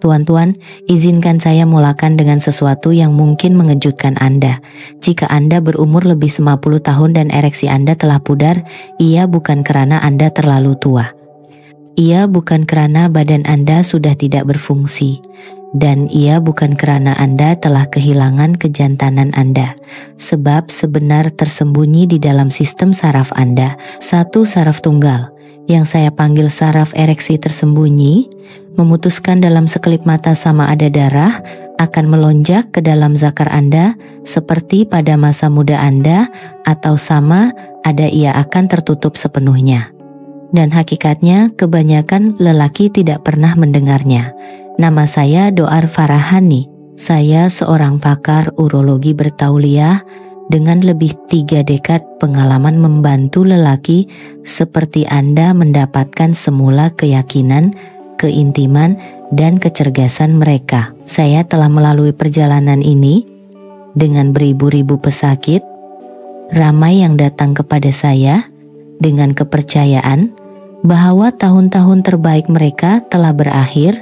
Tuan-tuan, izinkan saya mulakan dengan sesuatu yang mungkin mengejutkan Anda. Jika Anda berumur lebih 50 tahun dan ereksi Anda telah pudar, ia bukan karena Anda terlalu tua. Ia bukan karena badan Anda sudah tidak berfungsi. Dan ia bukan karena Anda telah kehilangan kejantanan Anda. Sebab sebenarnya tersembunyi di dalam sistem saraf Anda, satu saraf tunggal, yang saya panggil saraf ereksi tersembunyi, memutuskan dalam sekelip mata sama ada darah, akan melonjak ke dalam zakar Anda, seperti pada masa muda Anda, atau sama ada ia akan tertutup sepenuhnya. Dan hakikatnya kebanyakan lelaki tidak pernah mendengarnya. Nama saya Doar Farahani. Saya seorang pakar urologi bertauliah dengan lebih 3 dekad pengalaman membantu lelaki seperti Anda mendapatkan semula keyakinan, keintiman, dan kecerdasan mereka. Saya telah melalui perjalanan ini dengan beribu-ribu pesakit, ramai yang datang kepada saya dengan kepercayaan bahwa tahun-tahun terbaik mereka telah berakhir,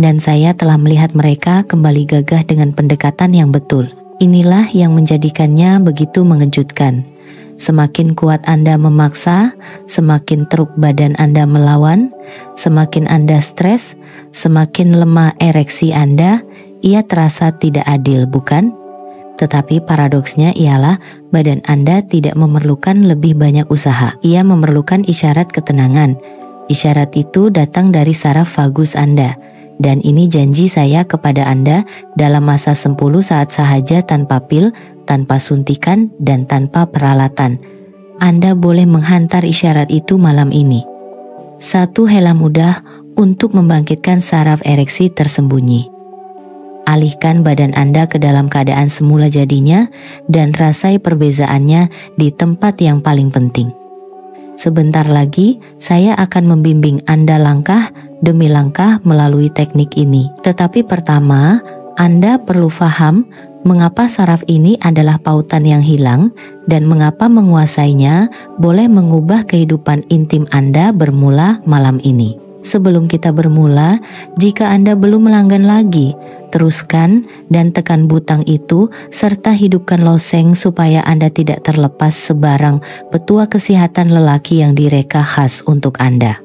dan saya telah melihat mereka kembali gagah dengan pendekatan yang betul. Inilah yang menjadikannya begitu mengejutkan. Semakin kuat Anda memaksa, semakin teruk badan Anda melawan, semakin Anda stres, semakin lemah ereksi Anda, ia terasa tidak adil, bukan? Tetapi paradoksnya ialah badan Anda tidak memerlukan lebih banyak usaha. Ia memerlukan isyarat ketenangan. Isyarat itu datang dari saraf vagus Anda. Dan ini janji saya kepada Anda dalam masa 10 saat sahaja tanpa pil, tanpa suntikan, dan tanpa peralatan. Anda boleh menghantar isyarat itu malam ini. 1 hela mudah untuk membangkitkan saraf ereksi tersembunyi. Alihkan badan Anda ke dalam keadaan semula jadinya dan rasai perbezaannya di tempat yang paling penting. Sebentar lagi, saya akan membimbing Anda langkah demi langkah melalui teknik ini. Tetapi pertama, Anda perlu paham mengapa saraf ini adalah pautan yang hilang dan mengapa menguasainya boleh mengubah kehidupan intim Anda bermula malam ini. Sebelum kita bermula, jika Anda belum melanggan lagi, teruskan dan tekan butang itu serta hidupkan loseng supaya Anda tidak terlepas sebarang petua kesehatan lelaki yang direka khas untuk Anda.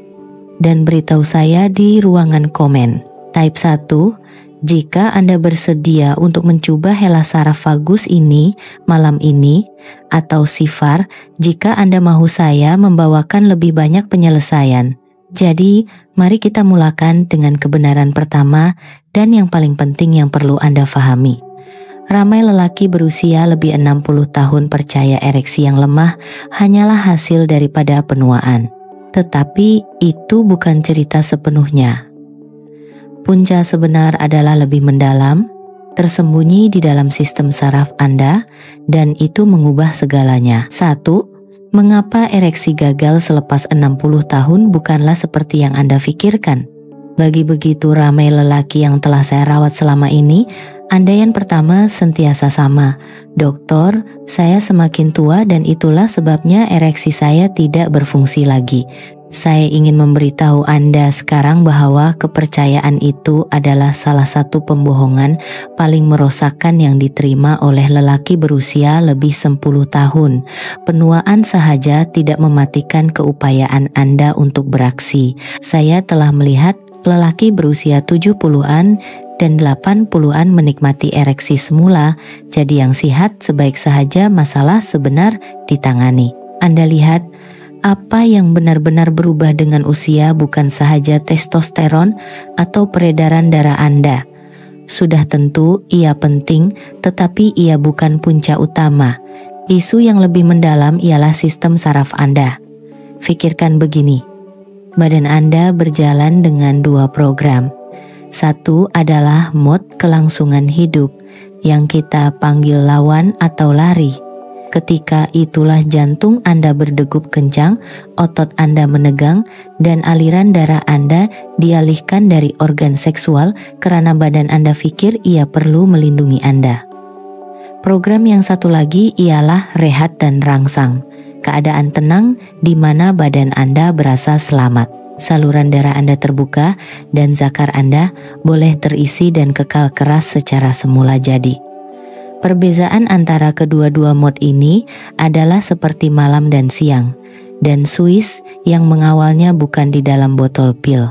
Dan beritahu saya di ruangan komen. Type 1, jika Anda bersedia untuk mencoba hela saraf vagus ini malam ini, atau sifar jika Anda mahu saya membawakan lebih banyak penyelesaian. Jadi, mari kita mulakan dengan kebenaran pertama dan yang paling penting yang perlu Anda fahami. Ramai lelaki berusia lebih 60 tahun percaya ereksi yang lemah hanyalah hasil daripada penuaan. Tetapi itu bukan cerita sepenuhnya. Punca sebenar adalah lebih mendalam, tersembunyi di dalam sistem saraf Anda, dan itu mengubah segalanya. 1. Mengapa ereksi gagal selepas 60 tahun bukanlah seperti yang Anda pikirkan? Bagi begitu ramai lelaki yang telah saya rawat selama ini, andaian pertama sentiasa sama. Dokter, saya semakin tua dan itulah sebabnya ereksi saya tidak berfungsi lagi. Saya ingin memberitahu Anda sekarang bahwa kepercayaan itu adalah salah satu pembohongan paling merosakkan yang diterima oleh lelaki berusia lebih 10 tahun. Penuaan sahaja tidak mematikan keupayaan Anda untuk beraksi. Saya telah melihat lelaki berusia 70-an dan 80-an menikmati ereksi semula, jadi yang sehat sebaik sahaja masalah sebenar ditangani. Anda lihat, apa yang benar-benar berubah dengan usia bukan sahaja testosteron atau peredaran darah Anda. Sudah tentu ia penting, tetapi ia bukan punca utama. Isu yang lebih mendalam ialah sistem saraf Anda. Pikirkan begini, badan Anda berjalan dengan 2 program. 1 adalah mode kelangsungan hidup, yang kita panggil lawan atau lari. Ketika itulah jantung Anda berdegup kencang, otot Anda menegang, dan aliran darah Anda dialihkan dari organ seksual karena badan Anda pikir ia perlu melindungi Anda. Program yang satu lagi ialah rehat dan rangsang, keadaan tenang di mana badan Anda berasa selamat. saluran darah Anda terbuka, dan zakar Anda boleh terisi dan kekal keras secara semula jadi. Perbezaan antara kedua-dua mode ini adalah seperti malam dan siang, dan Swiss yang mengawalnya bukan di dalam botol pil.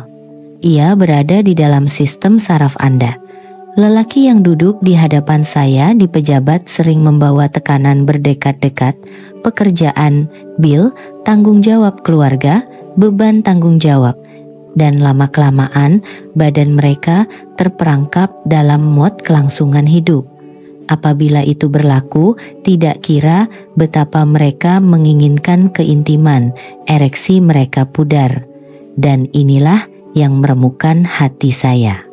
Ia berada di dalam sistem saraf Anda. Lelaki yang duduk di hadapan saya di pejabat sering membawa tekanan berdekat-dekat, pekerjaan, bil, tanggung jawab keluarga, beban tanggung jawab, dan lama-kelamaan badan mereka terperangkap dalam mode kelangsungan hidup. Apabila itu berlaku, tidak kira betapa mereka menginginkan keintiman, ereksi mereka pudar. Dan inilah yang meremukkan hati saya.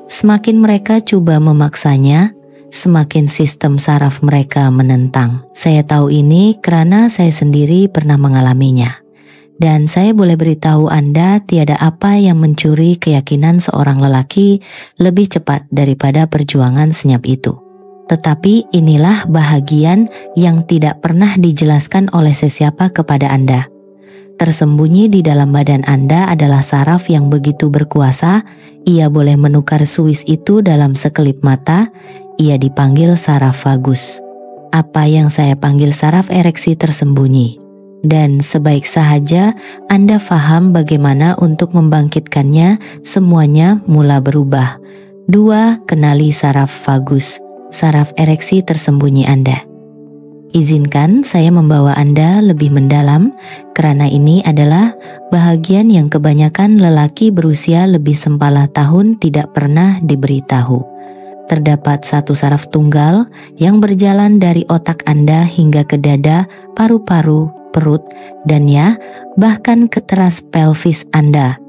Semakin mereka coba memaksanya, semakin sistem saraf mereka menentang. Saya tahu ini karena saya sendiri pernah mengalaminya. Dan saya boleh beritahu Anda tiada apa yang mencuri keyakinan seorang lelaki lebih cepat daripada perjuangan senyap itu. Tetapi inilah bahagian yang tidak pernah dijelaskan oleh sesiapa kepada Anda. Tersembunyi di dalam badan Anda adalah saraf yang begitu berkuasa, ia boleh menukar Swiss itu dalam sekelip mata, ia dipanggil saraf vagus. Apa yang saya panggil saraf ereksi tersembunyi. Dan sebaik sahaja Anda faham bagaimana untuk membangkitkannya, semuanya mula berubah. 2. Kenali saraf vagus, saraf ereksi tersembunyi Anda. Izinkan saya membawa Anda lebih mendalam, karena ini adalah bahagian yang kebanyakan lelaki berusia lebih sempala tahun tidak pernah diberitahu. Terdapat satu saraf tunggal yang berjalan dari otak Anda hingga ke dada, paru-paru, perut, dan ya, bahkan ke teras pelvis Anda.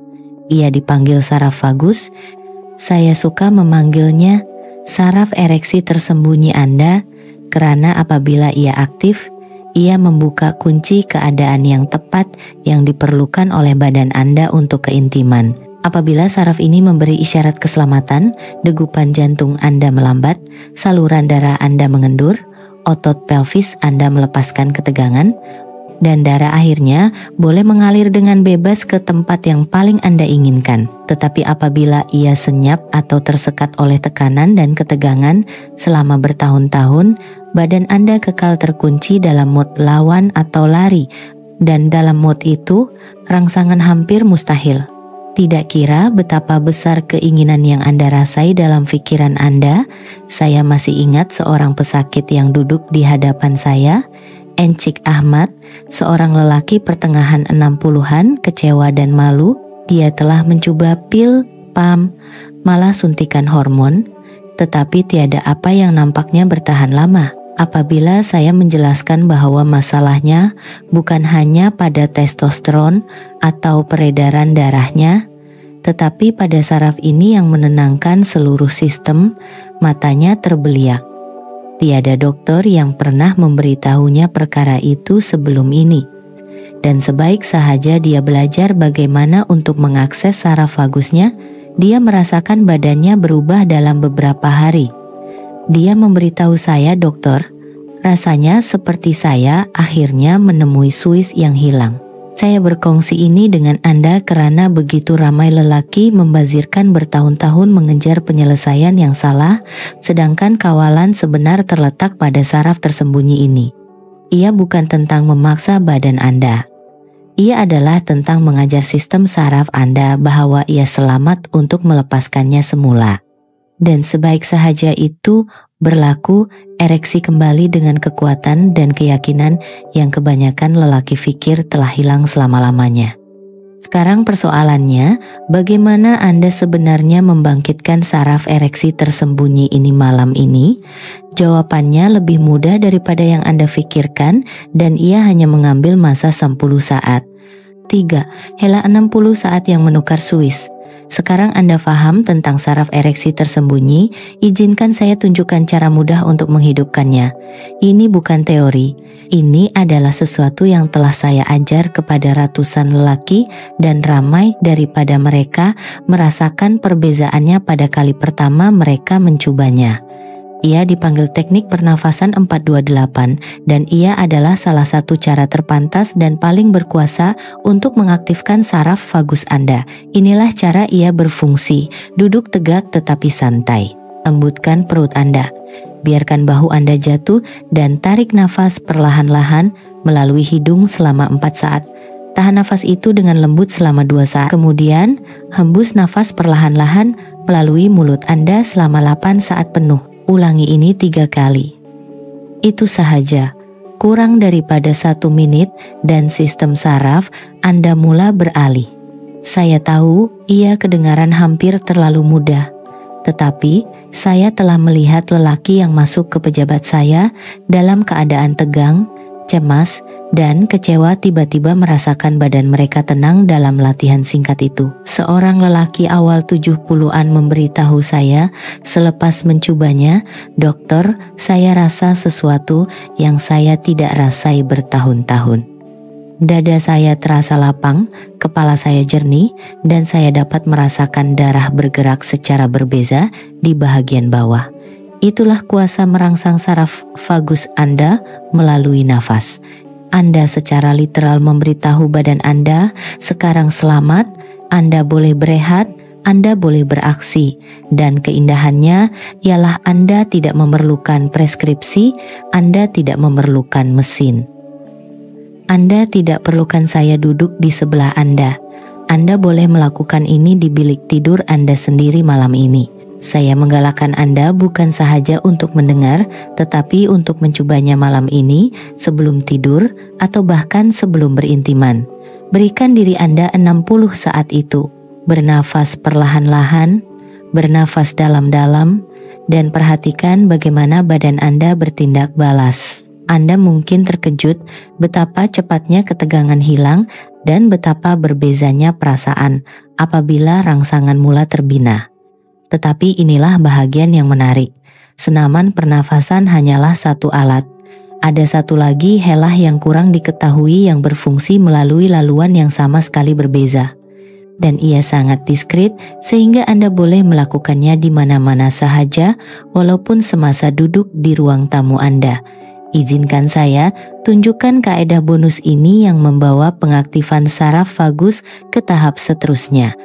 Ia dipanggil saraf vagus. Saya suka memanggilnya saraf ereksi tersembunyi Anda, karena apabila ia aktif, ia membuka kunci keadaan yang tepat yang diperlukan oleh badan Anda untuk keintiman. Apabila saraf ini memberi isyarat keselamatan, degupan jantung Anda melambat, saluran darah Anda mengendur, otot pelvis Anda melepaskan ketegangan, dan darah akhirnya boleh mengalir dengan bebas ke tempat yang paling Anda inginkan. Tetapi apabila ia senyap atau tersekat oleh tekanan dan ketegangan selama bertahun-tahun, badan Anda kekal terkunci dalam mode lawan atau lari, dan dalam mode itu, rangsangan hampir mustahil. Tidak kira betapa besar keinginan yang Anda rasai dalam pikiran Anda. Saya masih ingat seorang pesakit yang duduk di hadapan saya, Encik Ahmad, seorang lelaki pertengahan 60-an, kecewa dan malu. Dia telah mencoba pil, PAM, malah suntikan hormon, tetapi tiada apa yang nampaknya bertahan lama. Apabila saya menjelaskan bahwa masalahnya bukan hanya pada testosteron atau peredaran darahnya, tetapi pada saraf ini yang menenangkan seluruh sistem, matanya terbeliak. Tiada dokter yang pernah memberitahunya perkara itu sebelum ini. Dan sebaik sahaja dia belajar bagaimana untuk mengakses saraf vagusnya, dia merasakan badannya berubah dalam beberapa hari. Dia memberitahu saya, dokter, rasanya seperti saya akhirnya menemui Swiss yang hilang. Saya berkongsi ini dengan Anda karena begitu ramai lelaki membazirkan bertahun-tahun mengejar penyelesaian yang salah, sedangkan kawalan sebenar terletak pada saraf tersembunyi ini. Ia bukan tentang memaksa badan Anda. Ia adalah tentang mengajar sistem saraf Anda bahwa ia selamat untuk melepaskannya semula. Dan sebaik sahaja itu berlaku, ereksi kembali dengan kekuatan dan keyakinan yang kebanyakan lelaki pikir telah hilang selama-lamanya. Sekarang persoalannya, bagaimana Anda sebenarnya membangkitkan saraf ereksi tersembunyi ini malam ini? Jawabannya lebih mudah daripada yang Anda pikirkan, dan ia hanya mengambil masa 10 saat. 3. Hela 60 saat yang menukar Swiss. Sekarang Anda paham tentang saraf ereksi tersembunyi, izinkan saya tunjukkan cara mudah untuk menghidupkannya. Ini bukan teori, ini adalah sesuatu yang telah saya ajar kepada ratusan lelaki dan ramai daripada mereka merasakan perbezaannya pada kali pertama mereka mencobanya. Ia dipanggil teknik pernafasan 428 dan ia adalah salah satu cara terpantas dan paling berkuasa untuk mengaktifkan saraf vagus Anda. Inilah cara ia berfungsi. Duduk tegak tetapi santai. Lembutkan perut Anda. Biarkan bahu Anda jatuh dan tarik nafas perlahan-lahan melalui hidung selama 4 saat. Tahan nafas itu dengan lembut selama 2 saat. Kemudian, hembus nafas perlahan-lahan melalui mulut Anda selama 8 saat penuh. Ulangi ini 3 kali. Itu sahaja. Kurang daripada 1 menit dan sistem saraf Anda mula beralih. Saya tahu, ia kedengaran hampir terlalu mudah. Tetapi, saya telah melihat lelaki yang masuk ke pejabat saya dalam keadaan tegang, cemas, dan kecewa tiba-tiba merasakan badan mereka tenang dalam latihan singkat itu. Seorang lelaki awal 70-an memberitahu saya selepas mencobanya, "Dokter, saya rasa sesuatu yang saya tidak rasai bertahun-tahun. Dada saya terasa lapang, kepala saya jernih, dan saya dapat merasakan darah bergerak secara berbeza di bagian bawah." Itulah kuasa merangsang saraf vagus Anda melalui nafas. Anda secara literal memberitahu badan Anda, "Sekarang selamat, Anda boleh berehat, Anda boleh beraksi." Dan keindahannya ialah Anda tidak memerlukan preskripsi, Anda tidak memerlukan mesin. Anda tidak perlukan saya duduk di sebelah Anda. Anda boleh melakukan ini di bilik tidur Anda sendiri malam ini. Saya menggalakkan Anda bukan sahaja untuk mendengar, tetapi untuk mencobanya malam ini, sebelum tidur, atau bahkan sebelum berintiman. Berikan diri Anda 60 saat itu. Bernafas perlahan-lahan, bernafas dalam-dalam, dan perhatikan bagaimana badan Anda bertindak balas. Anda mungkin terkejut betapa cepatnya ketegangan hilang dan betapa berbezanya perasaan apabila rangsangan mula terbina. Tetapi inilah bahagian yang menarik. Senaman pernafasan hanyalah satu alat. Ada satu lagi helah yang kurang diketahui yang berfungsi melalui laluan yang sama sekali berbeza. Dan ia sangat diskret sehingga Anda boleh melakukannya di mana-mana sahaja walaupun semasa duduk di ruang tamu Anda. Izinkan saya tunjukkan kaedah bonus ini yang membawa pengaktifan saraf vagus ke tahap seterusnya.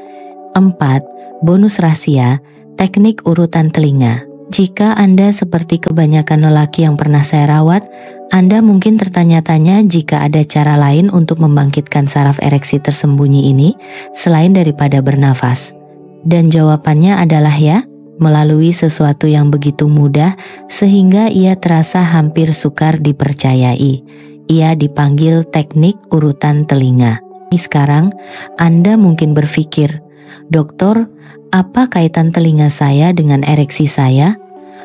4. Bonus rahasia, teknik urutan telinga. Jika Anda seperti kebanyakan lelaki yang pernah saya rawat, Anda mungkin tertanya-tanya jika ada cara lain untuk membangkitkan saraf ereksi tersembunyi ini, selain daripada bernafas. Dan jawabannya adalah ya, melalui sesuatu yang begitu mudah, sehingga ia terasa hampir sukar dipercayai. Ia dipanggil teknik urutan telinga. Sekarang, Anda mungkin berpikir, "Dokter, apa kaitan telinga saya dengan ereksi saya?"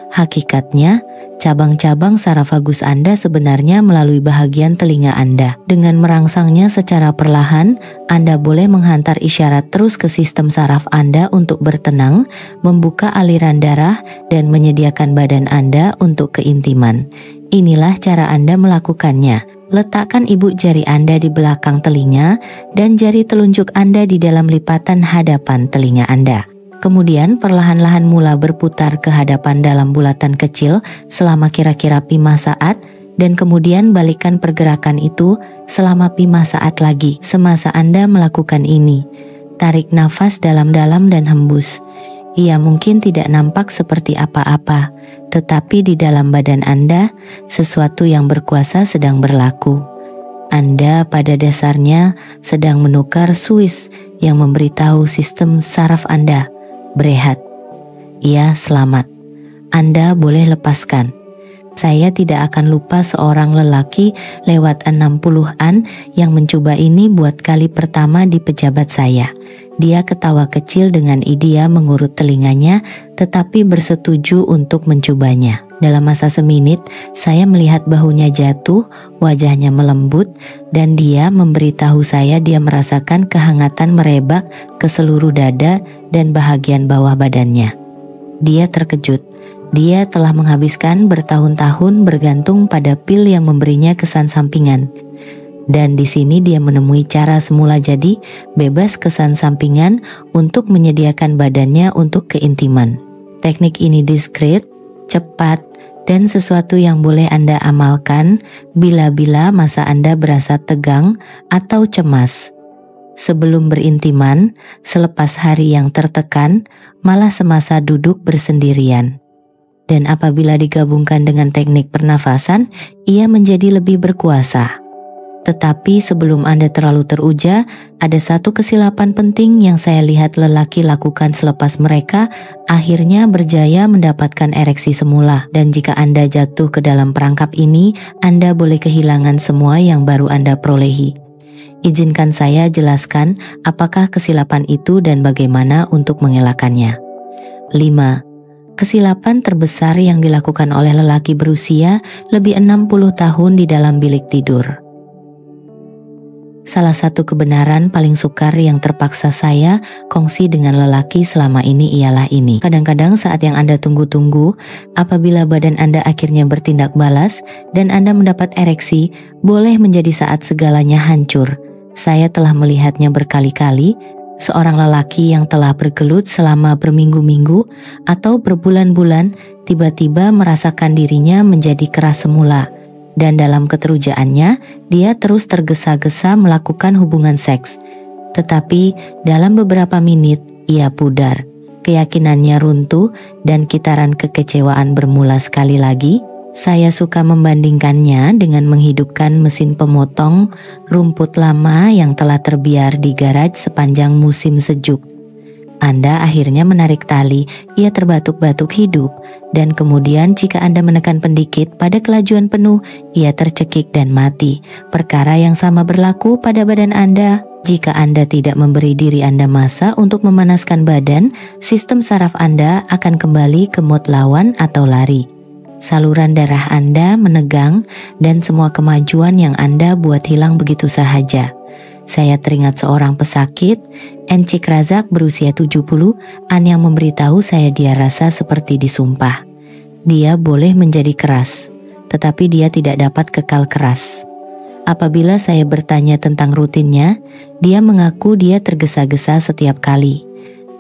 Hakikatnya, cabang-cabang saraf vagus Anda sebenarnya melalui bahagian telinga Anda. Dengan merangsangnya secara perlahan, Anda boleh menghantar isyarat terus ke sistem saraf Anda untuk bertenang, membuka aliran darah, dan menyediakan badan Anda untuk keintiman. Inilah cara Anda melakukannya. Letakkan ibu jari Anda di belakang telinga dan jari telunjuk Anda di dalam lipatan hadapan telinga Anda. Kemudian perlahan-lahan mula berputar ke hadapan dalam bulatan kecil selama kira-kira 5 saat dan kemudian balikan pergerakan itu selama 5 saat lagi. Semasa Anda melakukan ini, tarik nafas dalam-dalam dan hembus. Ia mungkin tidak nampak seperti apa-apa, tetapi di dalam badan Anda, sesuatu yang berkuasa sedang berlaku. Anda pada dasarnya sedang menukar switch yang memberitahu sistem saraf Anda, berehat. Ia selamat. Anda boleh lepaskan. Saya tidak akan lupa seorang lelaki lewat 60-an yang mencoba ini buat kali pertama di pejabat saya. Dia ketawa kecil dengan idea mengurut telinganya, tetapi bersetuju untuk mencobanya. Dalam masa seminit, saya melihat bahunya jatuh, wajahnya melembut, dan dia memberitahu saya dia merasakan kehangatan merebak ke seluruh dada dan bahagian bawah badannya. Dia terkejut. Dia telah menghabiskan bertahun-tahun bergantung pada pil yang memberinya kesan sampingan. Dan di sini dia menemui cara semula jadi bebas kesan sampingan untuk menyediakan badannya untuk keintiman. Teknik ini diskret, cepat, Dan sesuatu yang boleh Anda amalkan bila-bila masa Anda berasa tegang atau cemas. Sebelum berintiman, selepas hari yang tertekan, malah semasa duduk bersendirian. Dan apabila digabungkan dengan teknik pernafasan, ia menjadi lebih berkuasa. Tetapi sebelum Anda terlalu teruja, ada satu kesilapan penting yang saya lihat lelaki lakukan selepas mereka akhirnya berjaya mendapatkan ereksi semula. Dan jika Anda jatuh ke dalam perangkap ini, Anda boleh kehilangan semua yang baru Anda perolehi. Izinkan saya jelaskan apakah kesilapan itu dan bagaimana untuk mengelakkannya. 5. Kesilapan terbesar yang dilakukan oleh lelaki berusia lebih 60 tahun di dalam bilik tidur. Salah satu kebenaran paling sukar yang terpaksa saya kongsi dengan lelaki selama ini ialah ini. Kadang-kadang saat yang Anda tunggu-tunggu, apabila badan Anda akhirnya bertindak balas dan Anda mendapat ereksi, boleh menjadi saat segalanya hancur. Saya telah melihatnya berkali-kali, seorang lelaki yang telah bergelut selama berminggu-minggu atau berbulan-bulan, tiba-tiba merasakan dirinya menjadi keras semula. Dan dalam keterujaannya, dia terus tergesa-gesa melakukan hubungan seks. Tetapi dalam beberapa menit, ia pudar. Keyakinannya runtuh dan kitaran kekecewaan bermula sekali lagi. Saya suka membandingkannya dengan menghidupkan mesin pemotong rumput lama yang telah terbiar di garaj sepanjang musim sejuk. Anda akhirnya menarik tali, ia terbatuk-batuk hidup, dan kemudian jika Anda menekan pendikit pada kelajuan penuh, ia tercekik dan mati. Perkara yang sama berlaku pada badan Anda. Jika Anda tidak memberi diri Anda masa untuk memanaskan badan, sistem saraf Anda akan kembali ke mod lawan atau lari. Saluran darah Anda menegang, dan semua kemajuan yang Anda buat hilang begitu sahaja. Saya teringat seorang pesakit, Encik Razak berusia 70, yang memberitahu saya dia rasa seperti disumpah. Dia boleh menjadi keras, tetapi dia tidak dapat kekal keras. Apabila saya bertanya tentang rutinnya, dia mengaku dia tergesa-gesa setiap kali.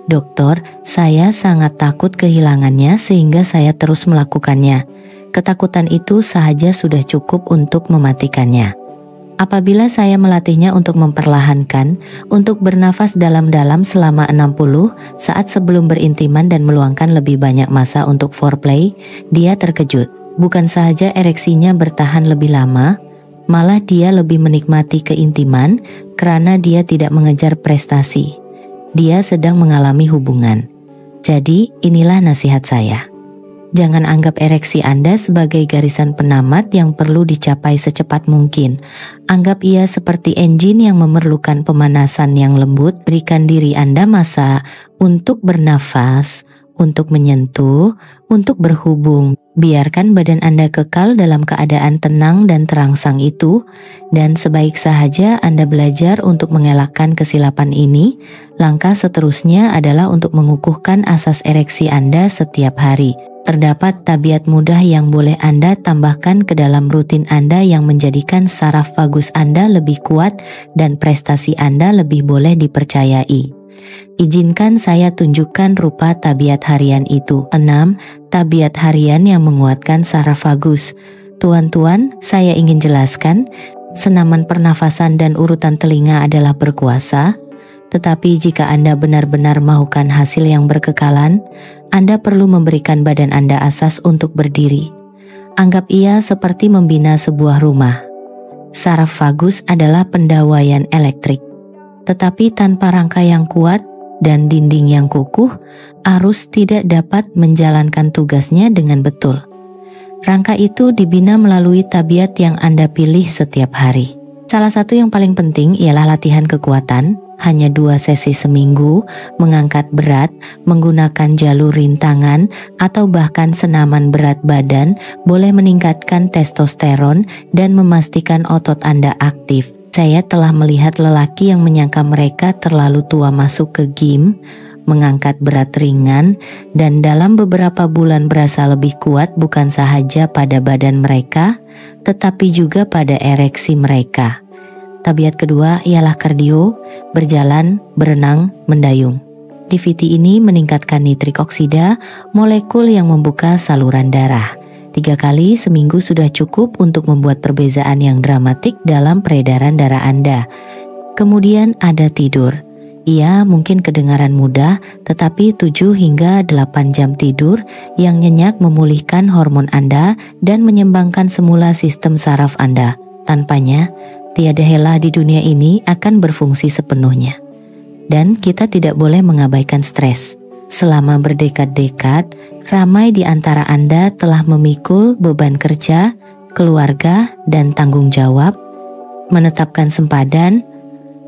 Dokter, saya sangat takut kehilangannya sehingga saya terus melakukannya. Ketakutan itu sahaja sudah cukup untuk mematikannya. Apabila saya melatihnya untuk memperlahankan, untuk bernafas dalam-dalam selama 60 saat sebelum berintiman dan meluangkan lebih banyak masa untuk foreplay, dia terkejut. Bukan saja ereksinya bertahan lebih lama, malah dia lebih menikmati keintiman karena dia tidak mengejar prestasi. Dia sedang mengalami hubungan. Jadi, inilah nasihat saya. Jangan anggap ereksi Anda sebagai garisan penamat yang perlu dicapai secepat mungkin. Anggap ia seperti engine yang memerlukan pemanasan yang lembut. Berikan diri Anda masa untuk bernafas, untuk menyentuh, untuk berhubung. Biarkan badan Anda kekal dalam keadaan tenang dan terangsang itu. Dan sebaik sahaja Anda belajar untuk mengelakkan kesilapan ini, langkah seterusnya adalah untuk mengukuhkan asas ereksi Anda setiap hari. Terdapat tabiat mudah yang boleh Anda tambahkan ke dalam rutin Anda yang menjadikan saraf vagus Anda lebih kuat dan prestasi Anda lebih boleh dipercayai. Izinkan saya tunjukkan rupa tabiat harian itu. 6. Tabiat harian yang menguatkan saraf vagus. Tuan-tuan, saya ingin jelaskan, senaman pernafasan dan urutan telinga adalah berkuasa. Tetapi jika Anda benar-benar mahukan hasil yang berkekalan, Anda perlu memberikan badan Anda asas untuk berdiri. Anggap ia seperti membina sebuah rumah. Saraf vagus adalah pendawaian elektrik. Tetapi tanpa rangka yang kuat dan dinding yang kukuh, arus tidak dapat menjalankan tugasnya dengan betul. Rangka itu dibina melalui tabiat yang Anda pilih setiap hari. Salah satu yang paling penting ialah latihan kekuatan. Hanya 2 sesi seminggu, mengangkat berat, menggunakan jalur rintangan, atau bahkan senaman berat badan boleh meningkatkan testosteron dan memastikan otot Anda aktif. Saya telah melihat lelaki yang menyangka mereka terlalu tua masuk ke gym, mengangkat berat ringan, dan dalam beberapa bulan berasa lebih kuat bukan sahaja pada badan mereka, tetapi juga pada ereksi mereka. Tabiat kedua ialah kardio, berjalan, berenang, mendayung. Aktiviti ini meningkatkan nitrik oksida, molekul yang membuka saluran darah. 3 kali seminggu sudah cukup untuk membuat perbedaan yang dramatik dalam peredaran darah Anda. Kemudian ada tidur. Ia mungkin kedengaran mudah, tetapi 7 hingga 8 jam tidur yang nyenyak memulihkan hormon Anda dan menyeimbangkan semula sistem saraf Anda. Tanpanya, tiada helah di dunia ini akan berfungsi sepenuhnya. Dan kita tidak boleh mengabaikan stres. Selama berdekad-dekad, ramai di antara Anda telah memikul beban kerja, keluarga, dan tanggung jawab, menetapkan sempadan,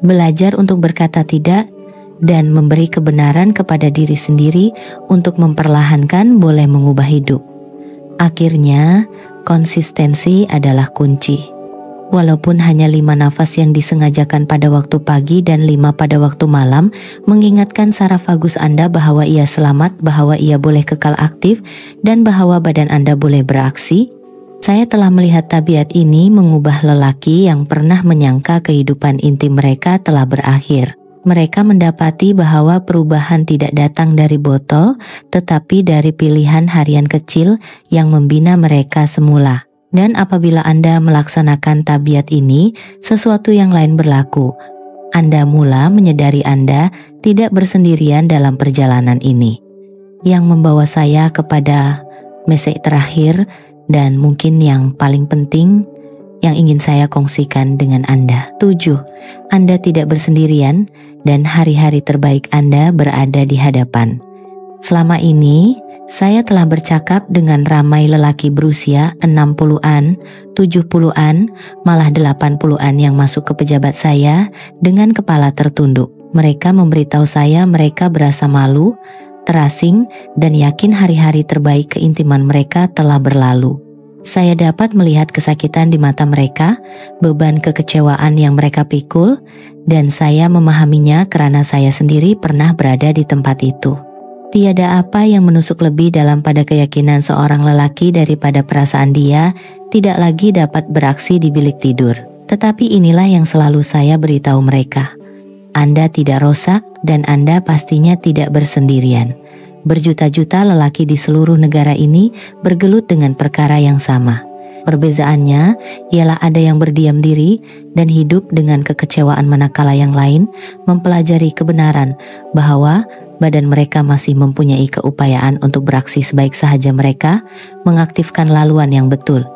belajar untuk berkata tidak, dan memberi kebenaran kepada diri sendiri untuk memperlahankan boleh mengubah hidup. Akhirnya, konsistensi adalah kunci. Walaupun hanya 5 nafas yang disengajakan pada waktu pagi dan 5 pada waktu malam, mengingatkan saraf vagus Anda bahwa ia selamat, bahwa ia boleh kekal aktif, dan bahwa badan Anda boleh beraksi. Saya telah melihat tabiat ini mengubah lelaki yang pernah menyangka kehidupan intim mereka telah berakhir. Mereka mendapati bahwa perubahan tidak datang dari botol, tetapi dari pilihan harian kecil yang membina mereka semula. Dan apabila Anda melaksanakan tabiat ini, sesuatu yang lain berlaku. Anda mula menyadari Anda tidak bersendirian dalam perjalanan ini. Yang membawa saya kepada mesej terakhir dan mungkin yang paling penting yang ingin saya kongsikan dengan Anda. 7. Anda tidak bersendirian dan hari-hari terbaik Anda berada di hadapan. Selama ini, saya telah bercakap dengan ramai lelaki berusia 60-an, 70-an, malah 80-an yang masuk ke pejabat saya dengan kepala tertunduk. Mereka memberitahu saya mereka berasa malu, terasing, dan yakin hari-hari terbaik keintiman mereka telah berlalu. Saya dapat melihat kesakitan di mata mereka, beban kekecewaan yang mereka pikul, dan saya memahaminya karena saya sendiri pernah berada di tempat itu. Tiada apa yang menusuk lebih dalam pada keyakinan seorang lelaki daripada perasaan dia tidak lagi dapat beraksi di bilik tidur. Tetapi inilah yang selalu saya beritahu mereka. Anda tidak rosak dan Anda pastinya tidak bersendirian. Berjuta-juta lelaki di seluruh negara ini bergelut dengan perkara yang sama. Perbezaannya ialah ada yang berdiam diri dan hidup dengan kekecewaan manakala yang lain mempelajari kebenaran bahwa badan mereka masih mempunyai keupayaan untuk beraksi sebaik sahaja mereka, mengaktifkan laluan yang betul.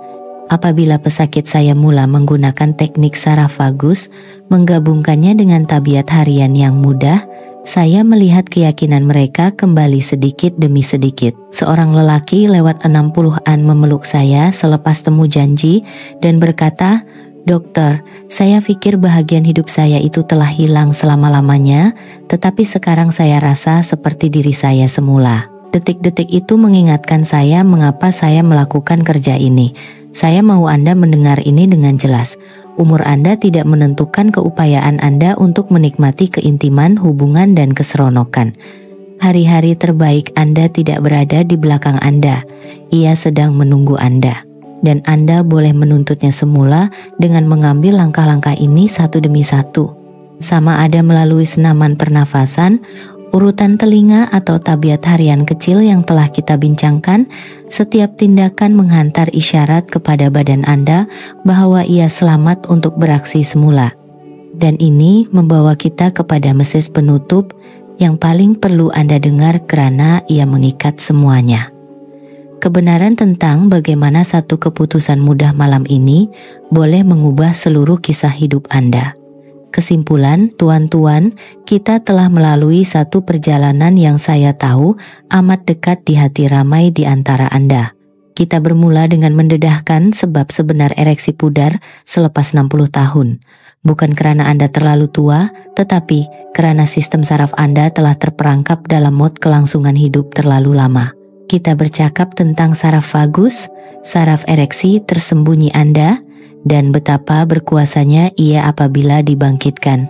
Apabila pesakit saya mula menggunakan teknik saraf vagus, menggabungkannya dengan tabiat harian yang mudah, saya melihat keyakinan mereka kembali sedikit demi sedikit. Seorang lelaki lewat 60-an memeluk saya selepas temu janji dan berkata, "Dokter, saya pikir bahagian hidup saya itu telah hilang selama-lamanya, tetapi sekarang saya rasa seperti diri saya semula." Detik-detik itu mengingatkan saya mengapa saya melakukan kerja ini. Saya mau Anda mendengar ini dengan jelas. Umur Anda tidak menentukan keupayaan Anda untuk menikmati keintiman, hubungan, dan keseronokan. Hari-hari terbaik Anda tidak berada di belakang Anda. Ia sedang menunggu Anda. Dan Anda boleh menuntutnya semula dengan mengambil langkah-langkah ini satu demi satu. Sama ada melalui senaman pernafasan, urutan telinga atau tabiat harian kecil yang telah kita bincangkan, setiap tindakan menghantar isyarat kepada badan Anda bahwa ia selamat untuk beraksi semula. Dan ini membawa kita kepada mesej penutup yang paling perlu Anda dengar karena ia mengikat semuanya. Kebenaran tentang bagaimana satu keputusan mudah malam ini boleh mengubah seluruh kisah hidup Anda. Kesimpulan, tuan-tuan, kita telah melalui satu perjalanan yang saya tahu amat dekat di hati ramai di antara Anda. Kita bermula dengan mendedahkan sebab sebenar ereksi pudar selepas 60 tahun. Bukan karena Anda terlalu tua, tetapi karena sistem saraf Anda telah terperangkap dalam mode kelangsungan hidup terlalu lama. Kita bercakap tentang saraf vagus, saraf ereksi tersembunyi Anda, dan betapa berkuasanya ia apabila dibangkitkan.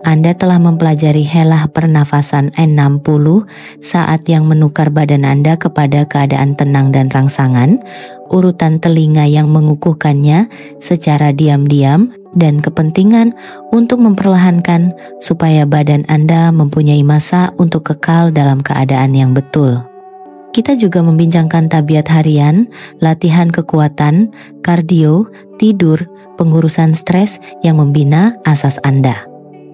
Anda telah mempelajari helah pernafasan N60 saat yang menukar badan Anda kepada keadaan tenang dan rangsangan, urutan telinga yang mengukuhkannya secara diam-diam, dan kepentingan untuk memperlahankan supaya badan Anda mempunyai masa untuk kekal dalam keadaan yang betul. Kita juga membincangkan tabiat harian, latihan kekuatan, kardio, tidur, pengurusan stres yang membina asas Anda.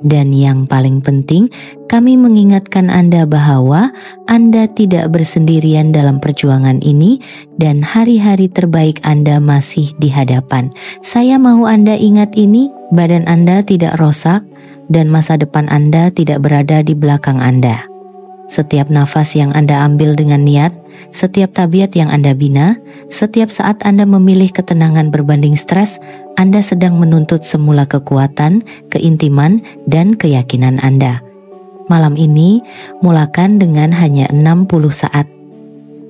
Dan yang paling penting, kami mengingatkan Anda bahwa Anda tidak bersendirian dalam perjuangan ini dan hari-hari terbaik Anda masih di hadapan. Saya mau Anda ingat ini, badan Anda tidak rosak dan masa depan Anda tidak berada di belakang Anda. Setiap nafas yang Anda ambil dengan niat, setiap tabiat yang Anda bina, setiap saat Anda memilih ketenangan berbanding stres, Anda sedang menuntut semula kekuatan, keintiman, dan keyakinan Anda. Malam ini, mulakan dengan hanya 60 saat.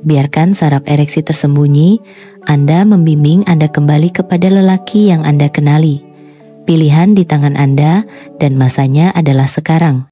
Biarkan saraf ereksi tersembunyi, Anda membimbing Anda kembali kepada lelaki yang Anda kenali. Pilihan di tangan Anda dan masanya adalah sekarang.